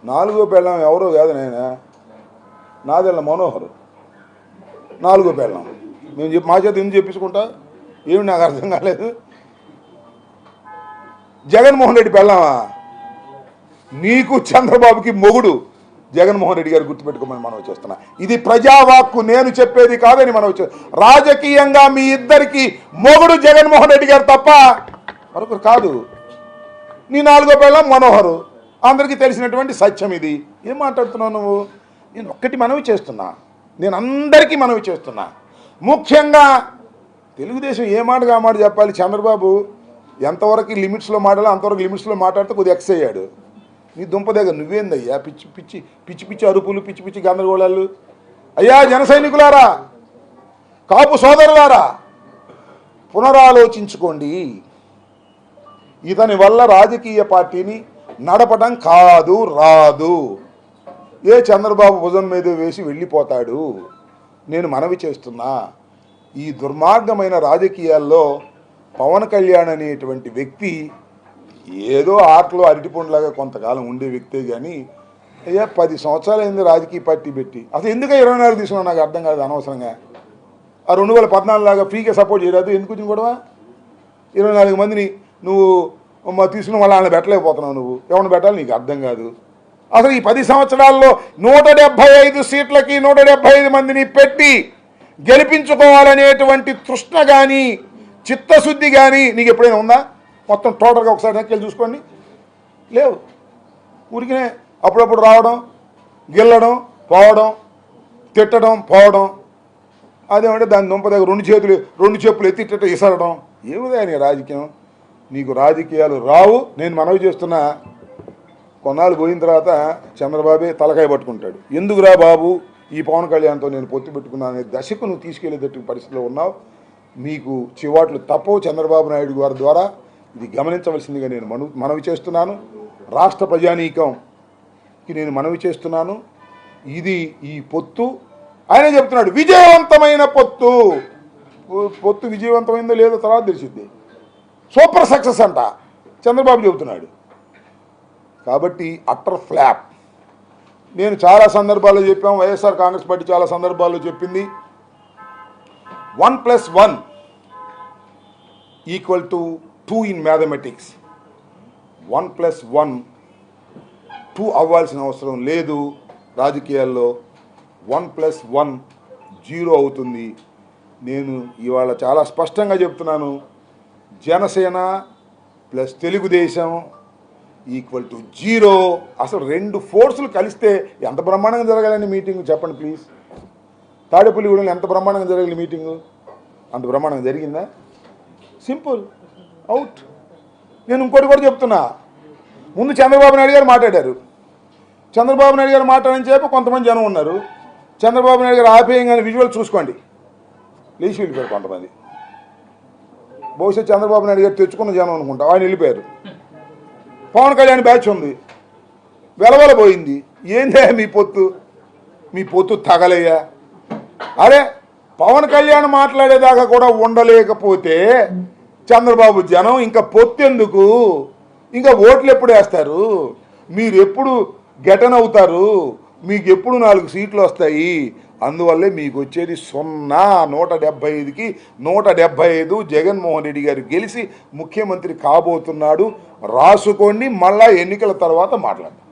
నాలుగో పెళ్ళం ఎవరో కాదు నాయన, నాదెళ్ళ మనోహర్ నాలుగో పెళ్ళం. మేము మా చేత ఎందుకు చెప్పించుకుంటా? ఏమి నాకు అర్థం కాలేదు. జగన్మోహన్ రెడ్డి పెళ్ళామా? నీకు చంద్రబాబుకి మొగుడు జగన్మోహన్ రెడ్డి గారు గుర్తుపెట్టుకోమని మనం చేస్తున్నా. ఇది ప్రజావాక్కు, నేను చెప్పేది కాదని మనం రాజకీయంగా మీ ఇద్దరికి మొగుడు జగన్మోహన్ రెడ్డి గారు తప్ప మరొకరు కాదు. నీ నాలుగో పెళ్ళం మనోహరు, అందరికీ తెలిసినటువంటి సత్యం. ఇది ఏం మాట్లాడుతున్నావు నువ్వు? నేను ఒక్కటి మనవి చేస్తున్నా, నేను అందరికీ మనవి చేస్తున్నా. ముఖ్యంగా తెలుగుదేశం ఏ మాటగా ఆ మాట చెప్పాలి. చంద్రబాబు ఎంతవరకు లిమిట్స్లో మాట్లాడాలో అంతవరకు లిమిట్స్లో మాట్లాడితే కొద్దిగా ఎక్స్ అయ్యాడు. నీ దుంప దగ్గర నువ్వేందయ్యా పిచ్చి పిచ్చి పిచ్చి పిచ్చి అరుపులు, పిచ్చి పిచ్చి గందరగోళాలు? అయ్యా జన సైనికులారా, కాపు సోదరులారా, పునరాలోచించుకోండి. ఇతని వల్ల రాజకీయ పార్టీని నడపడం కాదు, రాదు. ఏ చంద్రబాబు భుజం మీద వేసి వెళ్ళిపోతాడు. నేను మనవి చేస్తున్నా, ఈ దుర్మార్గమైన రాజకీయాల్లో పవన్ కళ్యాణ్ అనేటువంటి వ్యక్తి ఏదో ఆటలో అరటిపండులాగా కొంతకాలం ఉండే వ్యక్తే కానీ అయ్యా 10 సంవత్సరాలు అయింది రాజకీయ పార్టీ పెట్టి. అసలు ఎందుకు 24 తీసుకున్నావు నాకు అర్థం కాదు. అనవసరంగా ఆ 2014 లాగా ఫ్రీగా సపోర్ట్ చేయరాదు. ఎందుకు వచ్చింది గొడవ? 24 మందిని నువ్వు తీసుకున్న వాళ్ళని పెట్టలేకపోతున్నావు. నువ్వు ఎవరిని పెట్టాలి నీకు అర్థం కాదు. అసలు ఈ 10 సంవత్సరాల్లో 175 సీట్లకి 175 మందిని పెట్టి గెలిపించుకోవాలనేటువంటి తృష్ణ కానీ చిత్తశుద్ధి కానీ నీకు ఎప్పుడైనా ఉందా? మొత్తం టోటల్గా ఒకసారి నెక్కెళ్ళి చూసుకోండి. లేవు. ఊరికినే అప్పుడప్పుడు రావడం, గెల్లడం, పోవడం, తిట్టడం, పోవడం. అదేమంటే దాని దుంప దగ్గర 2 చెప్పులు ఎత్తిట్ట ఇసరడం. ఏమిదా నీ రాజకీయం? నీకు రాజకీయాలు రావు. నేను మనవి చేస్తున్నా, కొన్నాళ్ళు పోయిన తర్వాత చంద్రబాబే తలకాయ పట్టుకుంటాడు. ఎందుకురా బాబు ఈ పవన్ కళ్యాణ్తో నేను పొత్తు పెట్టుకున్నా అనే దశకు నువ్వు తీసుకెళ్లేటట్టు పరిస్థితిలో ఉన్నావు. మీకు చివాట్లు తప్పవు. చంద్రబాబు నాయుడు గారి ద్వారా ఇది గమనించవలసిందిగా నేను మనవి చేస్తున్నాను. రాష్ట్ర ప్రజానీకంకి నేను మనవి చేస్తున్నాను. ఇది ఈ పొత్తు ఆయన చెప్తున్నాడు విజయవంతమైన పొత్తు. పొత్తు విజయవంతమైందో లేదో తర్వాత తెలిసిద్ది. సూపర్ సక్సెస్ అంట చంద్రబాబు చెబుతున్నాడు. కాబట్టి అట్టర్ ఫ్లాప్. నేను చాలా సందర్భాల్లో చెప్పాము, వైఎస్ఆర్ కాంగ్రెస్ పార్టీ చాలా సందర్భాల్లో చెప్పింది 1+1 = 2 ఇన్ మ్యాథమెటిక్స్. 1+1 2 అవ్వాల్సిన అవసరం లేదు. రాజకీయాల్లో 1+1 0 అవుతుంది. నేను ఇవాళ చాలా స్పష్టంగా చెప్తున్నాను, జనసేన ప్లస్ తెలుగుదేశం =0. అసలు 2 ఫోర్సులు కలిస్తే ఎంత బ్రహ్మాండంగా జరగాలని మీటింగ్ చెప్పండి ప్లీజ్. తాడేపల్లిగూడెంలో ఎంత బ్రహ్మాండంగా జరగాలి మీటింగు? అంత బ్రహ్మాండంగా జరిగిందా? Simple, out. నేను ఇంకోటి కూడా చెప్తున్నా. ముందు చంద్రబాబు నాయుడు గారు మాట్లాడారు. చంద్రబాబు నాయుడు గారు మాట్లాడని చెప్పి కొంతమంది జనం ఉన్నారు. చంద్రబాబు నాయుడు గారు ఆపేయంగానే విజువల్ చూసుకోండి, లేచి వెళ్ళిపోయారు కొంతమంది. బహుశా చంద్రబాబు నాయుడు గారు తెచ్చుకున్న జనం అనుకుంటా, ఆయన వెళ్ళిపోయారు. పవన్ కళ్యాణ్ బ్యాచ్ ఉంది, వెలవెలబోయింది. ఏందే మీ పొత్తు తగలయ్యా? అరే పవన్ కళ్యాణ్ మాట్లాడేదాకా కూడా ఉండలేకపోతే చంద్రబాబు జనం ఇంకా పొత్తెందుకు? ఇంకా ఓట్లు ఎప్పుడు వేస్తారు? మీరు ఎప్పుడు గెటన్ అవుతారు? మీకు ఎప్పుడు 4 సీట్లు వస్తాయి? అందువల్లే మీకు వచ్చేది 0. 175కి 175 జగన్మోహన్ రెడ్డి గారు గెలిచి ముఖ్యమంత్రి కాబోతున్నాడు. రాసుకోండి, మళ్ళా ఎన్నికల తర్వాత మాట్లాడదాం.